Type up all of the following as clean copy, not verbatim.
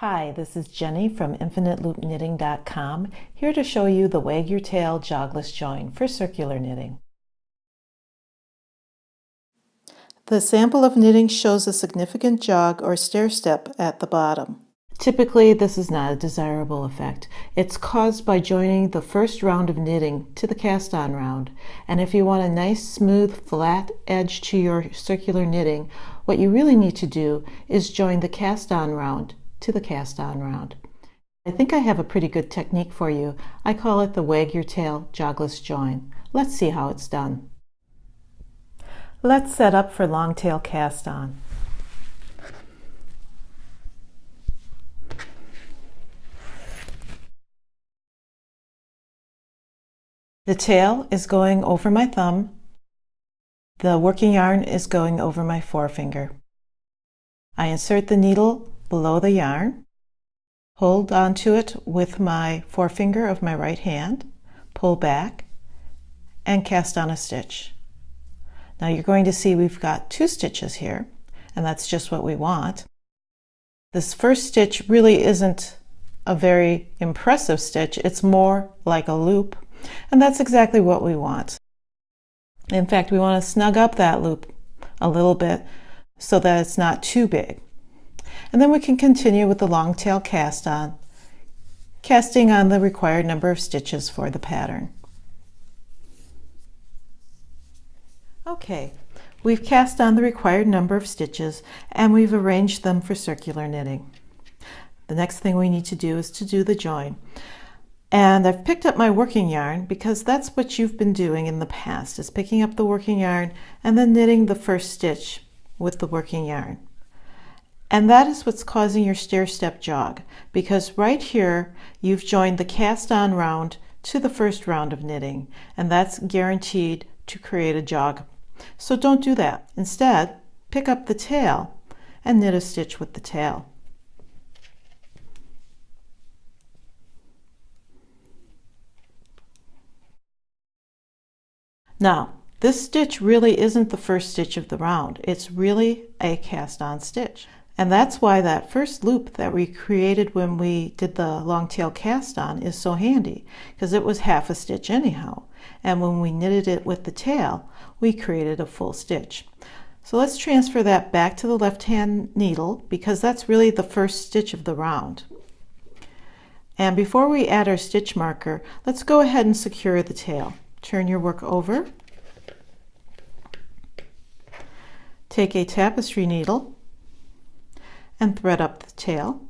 Hi, this is Jenny from InfiniteLoopKnitting.com, here to show you the Wag Your Tail jogless join for circular knitting. The sample of knitting shows a significant jog or stair step at the bottom. Typically, this is not a desirable effect. It's caused by joining the first round of knitting to the cast-on round. And if you want a nice, smooth, flat edge to your circular knitting, what you really need to do is join the cast-on round to the cast-on round. I think I have a pretty good technique for you. I call it the Wag Your Tail jogless join. Let's see how it's done. Let's set up for long tail cast-on. The tail is going over my thumb. The working yarn is going over my forefinger. I insert the needle below the yarn, hold onto it with my forefinger of my right hand, pull back, and cast on a stitch. Now you're going to see we've got 2 stitches here, and that's just what we want. This first stitch really isn't a very impressive stitch, it's more like a loop, and that's exactly what we want. In fact, we want to snug up that loop a little bit so that it's not too big. And then we can continue with the long tail cast on, casting on the required number of stitches for the pattern. Okay, we've cast on the required number of stitches and we've arranged them for circular knitting. The next thing we need to do is to do the join. And I've picked up my working yarn because that's what you've been doing in the past, is picking up the working yarn and then knitting the first stitch with the working yarn. And that is what's causing your stair step jog, because right here you've joined the cast on round to the first round of knitting, and that's guaranteed to create a jog. So don't do that. Instead, pick up the tail and knit a stitch with the tail. Now, this stitch really isn't the first stitch of the round. It's really a cast on stitch. And that's why that first loop that we created when we did the long tail cast on is so handy, because it was half a stitch anyhow. And when we knitted it with the tail, we created a full stitch. So let's transfer that back to the left hand needle, because that's really the first stitch of the round. And before we add our stitch marker, let's go ahead and secure the tail. Turn your work over. Take a tapestry needle and thread up the tail.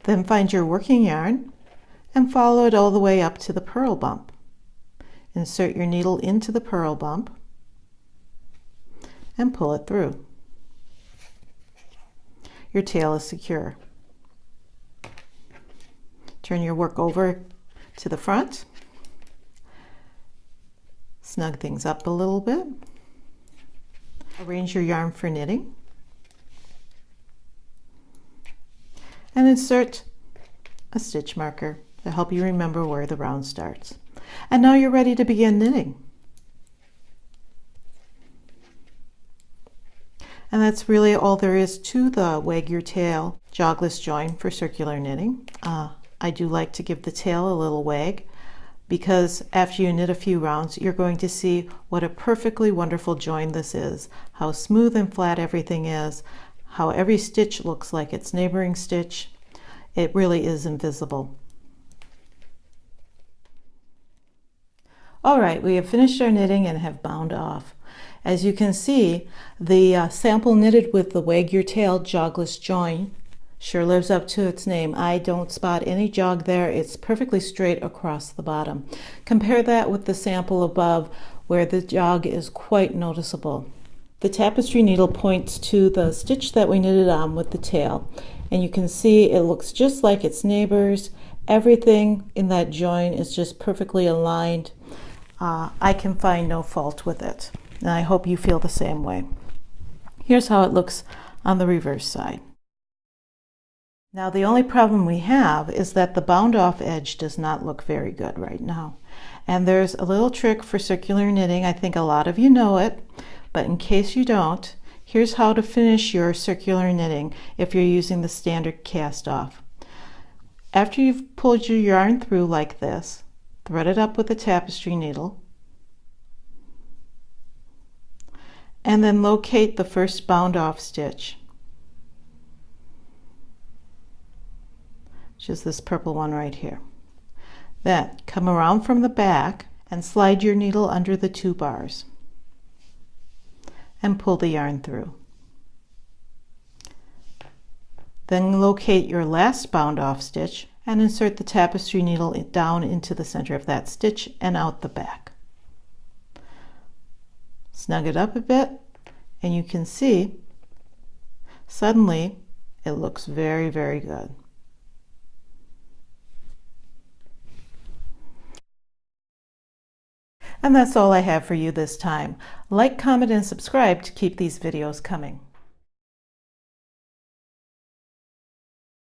Then find your working yarn and follow it all the way up to the purl bump. Insert your needle into the purl bump and pull it through. Your tail is secure. Turn your work over to the front. Snug things up a little bit. Arrange your yarn for knitting. And insert a stitch marker to help you remember where the round starts. And now you're ready to begin knitting. And that's really all there is to the Wag Your Tail jogless join for circular knitting. I do like to give the tail a little wag, because after you knit a few rounds, you're going to see what a perfectly wonderful join this is, how smooth and flat everything is, how every stitch looks like its neighboring stitch. It really is invisible. All right, we have finished our knitting and have bound off. As you can see, the sample knitted with the Wag Your Tail jogless join sure lives up to its name. I don't spot any jog there. It's perfectly straight across the bottom. Compare that with the sample above, where the jog is quite noticeable. The tapestry needle points to the stitch that we knitted on with the tail, and you can see it looks just like its neighbors. Everything in that join is just perfectly aligned. I can find no fault with it, and I hope you feel the same way. Here's how it looks on the reverse side. Now the only problem we have is that the bound off edge does not look very good right now. And there's a little trick for circular knitting. I think a lot of you know it, but in case you don't, Here's how to finish your circular knitting if you're using the standard cast off. After you've pulled your yarn through like this, thread it up with a tapestry needle, and then locate the first bound off stitch, which is this purple one right here. Then come around from the back and slide your needle under the 2 bars and pull the yarn through. Then locate your last bound off stitch and insert the tapestry needle down into the center of that stitch and out the back. Snug it up a bit, and you can see suddenly it looks very, very good. And that's all I have for you this time. Like, comment, and subscribe to keep these videos coming.